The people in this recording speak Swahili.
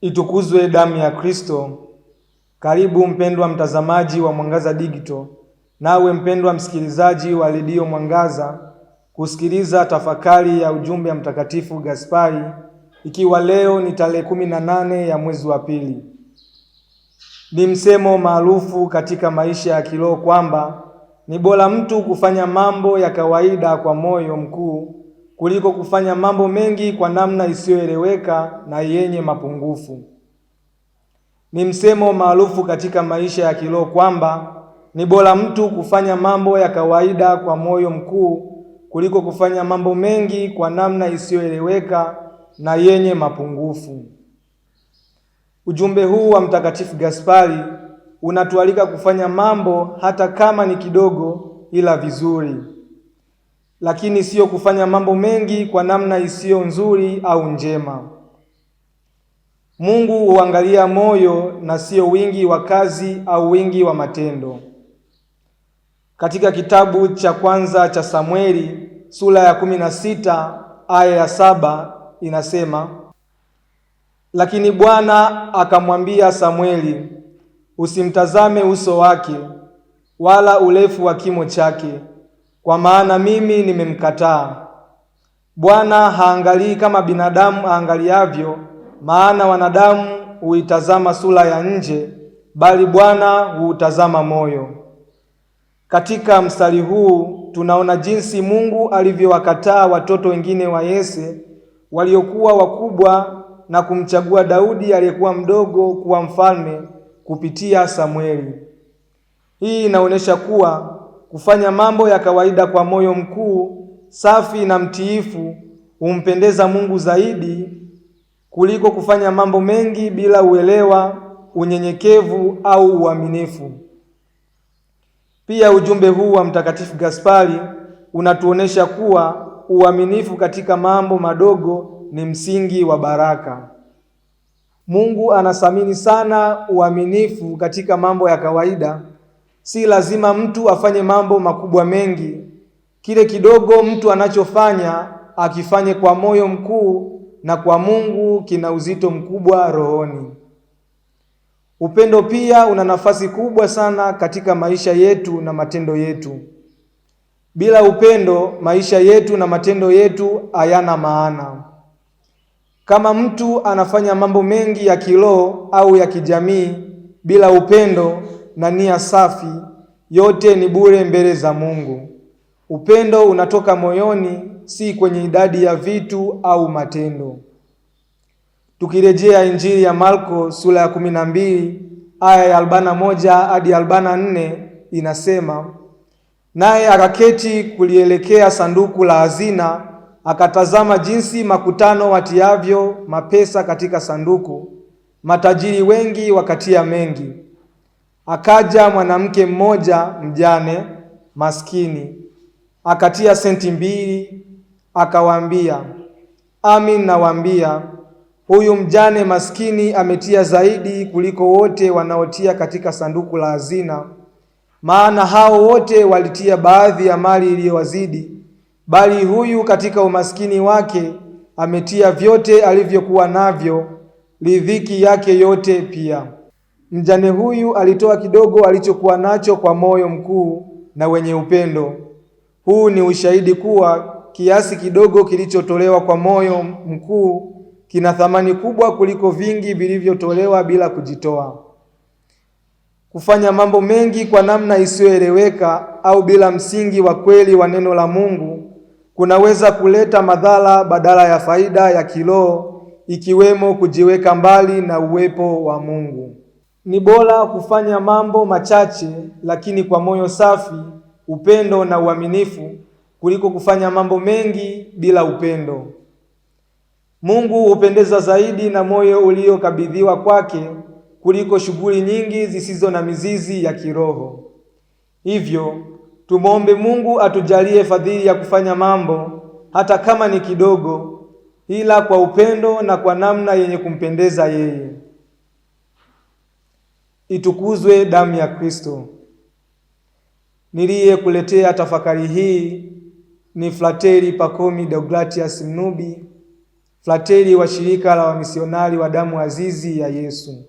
Itukuzwe damu ya Kristo! Karibu mpendwa mtazamaji wa Mwangaza Digital, nawe mpendwa msikilizaji wa redio Mwangaza, kusikiliza tafakari ya ujumbe ya Mtakatifu Gaspari, ikiwa leo ni tarehe 18 ya mwezi wa pili. Ni msemo maarufu katika maisha ya kiroho kwamba ni bora mtu kufanya mambo ya kawaida kwa moyo mkuu kuliko kufanya mambo mengi kwa namna isiyoeleweka na yenye mapungufu. Ni msemo maarufu katika maisha ya kiroho kwamba ni bora mtu kufanya mambo ya kawaida kwa moyo mkuu kuliko kufanya mambo mengi kwa namna isiyoeleweka na yenye mapungufu. Ujumbe huu wa Mtakatifu Gaspari unatualika kufanya mambo hata kama ni kidogo ila vizuri, lakini sio kufanya mambo mengi kwa namna isiyo nzuri au njema. Mungu huangalia moyo na sio wingi wa kazi au wingi wa matendo. Katika kitabu cha kwanza cha Samueli sura ya 16 aya ya 7 inasema, lakini Bwana akamwambia Samueli, usimtazame uso wake wala urefu wa kimo chake, kwa maana mimi nimemkataa. Bwana haangalii kama binadamu aangaliavyo, maana wanadamu huitazama sura ya nje, bali Bwana huutazama moyo. Katika mstari huu tunaona jinsi Mungu alivyowakataa watoto wengine wa Yese waliokuwa wakubwa na kumchagua Daudi aliyekuwa mdogo kuwa mfalme kupitia Samueli. Hii inaonyesha kuwa kufanya mambo ya kawaida kwa moyo mkuu, safi na mtiifu humpendeza Mungu zaidi kuliko kufanya mambo mengi bila uelewa, unyenyekevu au uaminifu. Pia ujumbe huu wa Mtakatifu Gaspari unatuonesha kuwa uaminifu katika mambo madogo ni msingi wa baraka. Mungu anathamini sana uaminifu katika mambo ya kawaida. Si lazima mtu afanye mambo makubwa mengi. Kile kidogo mtu anachofanya akifanye kwa moyo mkuu na kwa Mungu kina uzito mkubwa rohoni. Upendo pia una nafasi kubwa sana katika maisha yetu na matendo yetu. Bila upendo, maisha yetu na matendo yetu hayana maana. Kama mtu anafanya mambo mengi ya kiroho au ya kijamii bila upendo na nia safi, yote ni bure mbele za Mungu. Upendo unatoka moyoni, si kwenye idadi ya vitu au matendo. Tukirejea Injili ya Marko sura ya 12 aya ya 41 hadi 44 inasema, naye akaketi kulielekea sanduku la hazina, akatazama jinsi makutano watiavyo mapesa katika sanduku, matajiri wengi wakatia mengi. Akaja mwanamke mmoja mjane maskini, akatia senti 2, akawaambia, amin nawaambia, huyu mjane maskini ametia zaidi kuliko wote wanaotia katika sanduku la hazina, maana hao wote walitia baadhi ya mali iliyowazidi, bali huyu katika umaskini wake ametia vyote alivyokuwa navyo, riziki yake yote pia. Mjane huyu alitoa kidogo alichokuwa nacho kwa moyo mkuu na wenye upendo. Huu ni ushahidi kuwa kiasi kidogo kilichotolewa kwa moyo mkuu kina thamani kubwa kuliko vingi vilivyotolewa bila kujitoa. Kufanya mambo mengi kwa namna isiyoeleweka au bila msingi wa kweli wa neno la Mungu kunaweza kuleta madhara badala ya faida ya kiroho, ikiwemo kujiweka mbali na uwepo wa Mungu. Ni bora kufanya mambo machache lakini kwa moyo safi, upendo na uaminifu kuliko kufanya mambo mengi bila upendo. Mungu hupendeza zaidi na moyo uliokabidhiwa kwake kuliko shughuli nyingi zisizo na mizizi ya kiroho. Hivyo, tumwombe Mungu atujalie fadhili ya kufanya mambo hata kama ni kidogo, ila kwa upendo na kwa namna yenye kumpendeza yeye. Itukuzwe damu ya Kristo! Niliyekuletea tafakari hii ni Frateri Pacomi Deogratias Mnubi, frateli wa shirika la wamisionari wa damu azizi ya Yesu.